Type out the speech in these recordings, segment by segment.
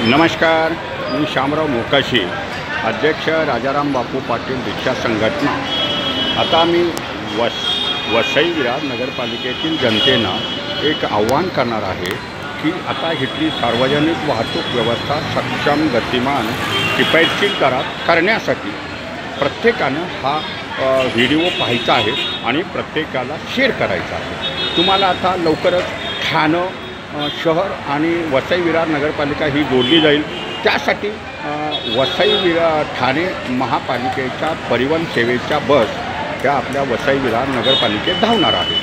नमस्कार, मी शामराव मोकाशी, अध्यक्ष राजाराम बापू पाटील रिक्षा संघटना। आता मी वसई विरार नगरपालिकेतील जनतेला एक आव्हान करणार आहे की आता इथली सार्वजनिक वाहतूक व्यवस्था सक्षम, गतिमान, किफायतशीर दरात करण्यासाठी प्रत्येकानं हा व्हिडिओ पाहायचा आहे आणि प्रत्येकाला शेअर करायचा आहे। तुम्हाला आता लवकरच ठाणं शहर आणि वसई विरार नगरपालिका ही जोडली जाईल। त्यासाठी वसई विरार ठाणे महापालिकेच्या परिवहन सेवेच्या बस त्या आपल्या वसई विरार नगरपालिकेत धावणार आहे।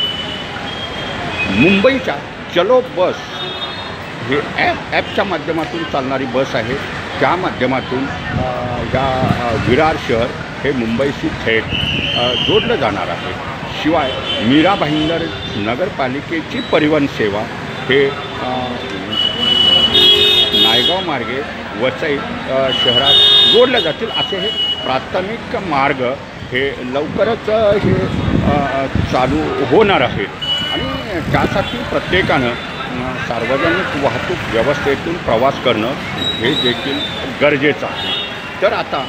मुंबईच्या चलो बस हे ॲपच्या माध्यमातून चालणारी बस आहे। त्या माध्यमातून या विरार शहर हे मुंबईशी थेट जोडलं जाणार आहे। शिवाय मीरा भाईंदर नगरपालिकेची परिवहन सेवा हे नायगाव मार्गे वसई शहरात जोडल्या जातील। असे हे प्राथमिक मार्ग हे लवकरच हे चालू होणार आहेत आणि त्यासाठी प्रत्येकानं सार्वजनिक वाहतूक व्यवस्थेतून प्रवास करणं हे देखील गरजेचं आहे। तर आता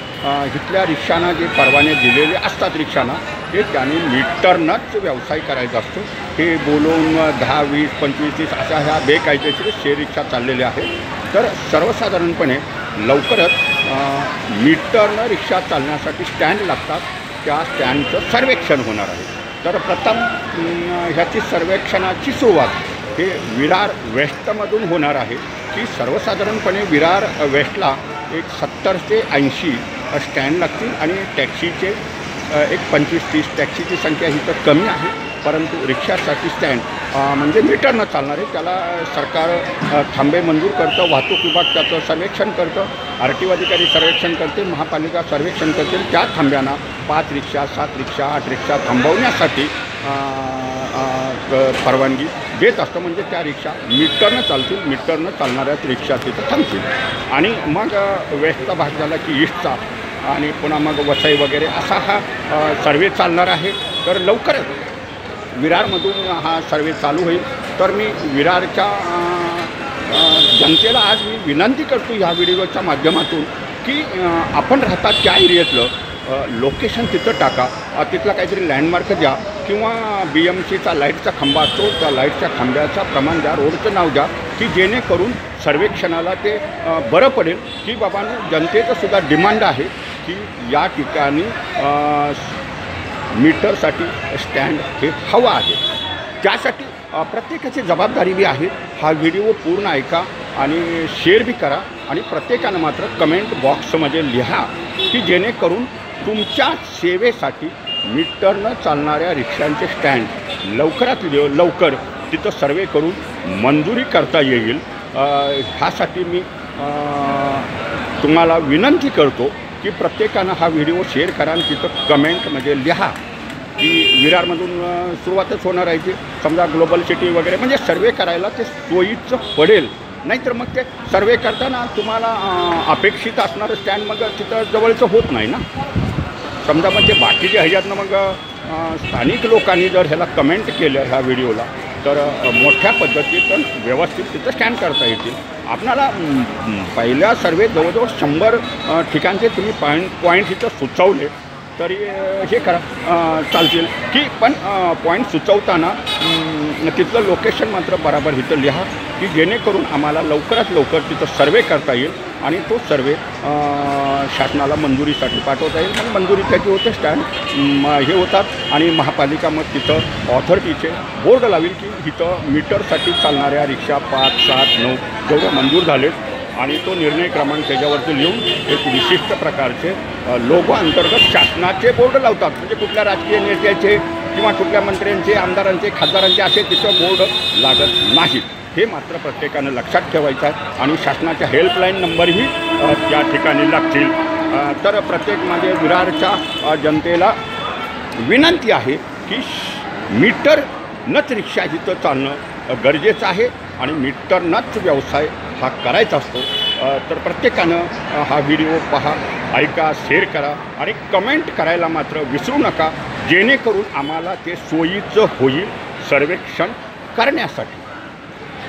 इथल्या रिक्षांना जे परवाने दिलेले असतात रिक्षांना हे त्यांनी मीटरनंच व्यवसाय करायचा असतो। हे बोलून 10, 20, 25, 30 अशा ह्या बेकायदेशीर शेअर रिक्षा चाललेल्या आहेत। तर सर्वसाधारणपणे लवकरच मीटरनं रिक्षा चालण्यासाठी स्टँड लागतात, त्या स्टँडचं सर्वेक्षण होणार आहे। तर प्रथम ह्याची सर्वेक्षणाची सुरुवात हे विरार वेस्टमधून होणार आहे की सर्वसाधारणपणे विरार वेस्टला एक 70 ते 80 स्टँड लागतील आणि टॅक्सीचे एक 25-30 टॅक्सीची संख्या ही तर कमी आहे, परंतु रिक्षासाठी स्टँड म्हणजे मीटरनं चालणार आहे। त्याला सरकार थांबे मंजूर करतं, वाहतूक विभाग त्याचं सर्वेक्षण करतं, RTO अधिकारी सर्वेक्षण करते, महापालिका सर्वेक्षण करते। त्या थांब्यांना 5 रिक्षा, 7 रिक्षा, 8 रिक्षा थांबवण्यासाठी परवानगी देत असतं। म्हणजे त्या रिक्षा मीटरनं चालतील, मीटरनं चालणाऱ्याच रिक्षा तिथं थांबतील आणि मग वेस्टचा भाग झाला की ईस्टचा आणि पुन्हा मग वसई वगैरे असा हा सर्वे चालणार आहे। तर लवकरच विरारमधून हा सर्वे चालू होईल। तर मी विरारच्या जनतेला आज मी विनंती करतो ह्या व्हिडिओच्या माध्यमातून की आपण राहतात त्या एरियातलं लोकेशन तिथं टाका, तिथला काहीतरी लँडमार्क द्या किंवा BMCचा लाईटचा खांबा असतो त्या लाईटच्या खांब्याचं प्रमाण द्या, रोडचं नाव द्या की जेणेकरून सर्वेक्षणाला ते बरं पडेल की बाबांनो जनतेचंसुद्धा डिमांड आहे की या ठिकाणी मीटरसाठी स्टँड हे हवं आहे। त्यासाठी प्रत्येकाची जबाबदारी बी आहे। हा व्हिडिओ पूर्ण ऐका आणि शेअर बी करा आणि प्रत्येकानं मात्र कमेंट बॉक्समध्ये लिहा की जेणेकरून तुमच्या सेवेसाठी मीटरनं चालणाऱ्या रिक्षांचे स्टँड लवकरात लवकर तिथं सर्वे करून मंजुरी करता येईल। ह्यासाठी मी तुम्हाला विनंती करतो की प्रत्येकानं हा व्हिडिओ शेअर करा आणि तिथं कमेंटमध्ये लिहा की विरारमधून सुरुवातच होणार आहे की समजा ग्लोबल सिटी वगैरे म्हणजे सर्वे करायला ते सोयीचं पडेल। नाहीतर मग ते सर्वे करताना तुम्हाला अपेक्षित असणारं स्टँड मग तिथं जवळचं होत नाही ना। समजा मग ते बाकीच्या ह्याच्यातनं मग स्थानिक लोकांनी जर ह्याला कमेंट केलं ह्या व्हिडिओला तर मोठ्या पद्धतीतून व्यवस्थित तिथं स्टँड करता येतील। आपणाला पहिल्या सर्वे जवळजवळ 100 ठिकाणचे तुम्ही पॉईंट इथं सुचवले तरी हे करा चालतील की पण पॉईंट सुचवताना तिथलं लोकेशन मात्र बरोबर इथं लिहा की जेणेकरून आम्हाला लवकरात लवकर तिथं सर्वे करता येईल आणि तो सर्वे शासनाला मंजुरीसाठी पाठवता येईल। मग मंजुरी त्याची होते, स्टँड हे होतात आणि महापालिका मग तिथं ऑथॉरिटीचे बोर्ड लावेल की इथं मीटरसाठी चालणाऱ्या रिक्षा 5, 7, 9 जेवढे मंजूर झालेत आणि तो निर्णय क्रमांक त्याच्यावरती लिहून एक विशिष्ट प्रकारचे लोगो अंतर्गत शासनाचे बोर्ड लावतात। म्हणजे कुठल्या राजकीय नेत्याचे किंवा कुठल्या मंत्र्यांचे, आमदारांचे, खासदारांचे असे तिथं बोर्ड लागत नाहीत। हे मात्र प्रत्येकानं लक्षात ठेवायचं आहे आणि शासनाच्या हेल्पलाईन नंबरही त्या ठिकाणी लागतील। तर प्रत्येक माझे विरारच्या जनतेला विनंती आहे की मीटरनंच रिक्षा इथं चालणं गरजेचं आहे आणि मीटरनंच व्यवसाय हा करायचा असतो। तर प्रत्येकानं हा व्हिडिओ पहा, ऐका, शेअर करा आणि कमेंट करायला मात्र विसरू नका जेणेकरून आम्हाला ते सोयीचं होईल सर्वेक्षण करण्यासाठी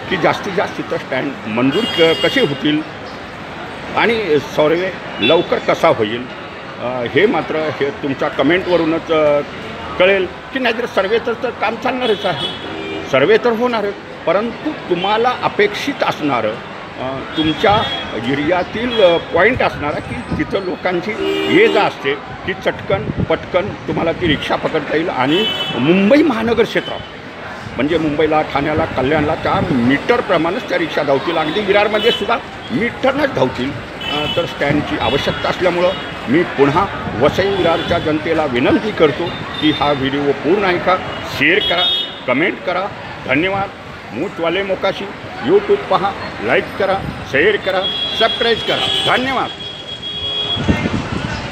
की जास्तीत जास्त तिथं स्टँड मंजूर कसे होतील आणि सर्वे लवकर कसा होईल हे मात्र हे तुमच्या कमेंटवरूनच कळेल की नाहीतर सर्वेचं तर काम चालणारच आहे, सर्वे तर होणारच, परंतु तुम्हाला अपेक्षित असणारं तुमच्या एरियातील पॉईंट असणारा की तिथं लोकांची ये जा असते की चटकन पटकन तुम्हाला ती रिक्षा पकडता येईल आणि मुंबई महानगर क्षेत्रात म्हणजे मुंबईला, ठाण्याला, कल्याणला त्या मीटरप्रमाणेच त्या रिक्षा धावतील, अगदी विरारमध्ये सुद्धा मीटरनंच धावतील. तर स्टँडची आवश्यकता असल्यामुळं मी पुन्हा वसई विरारच्या जनतेला विनंती करतो की हा व्हिडिओ पूर्ण ऐका, शेअर करा, कमेंट करा. धन्यवाद. मूठवाले मोकाशी यूट्यूब पहा, लाईक करा, शेअर करा, सबस्क्राईब करा. धन्यवाद.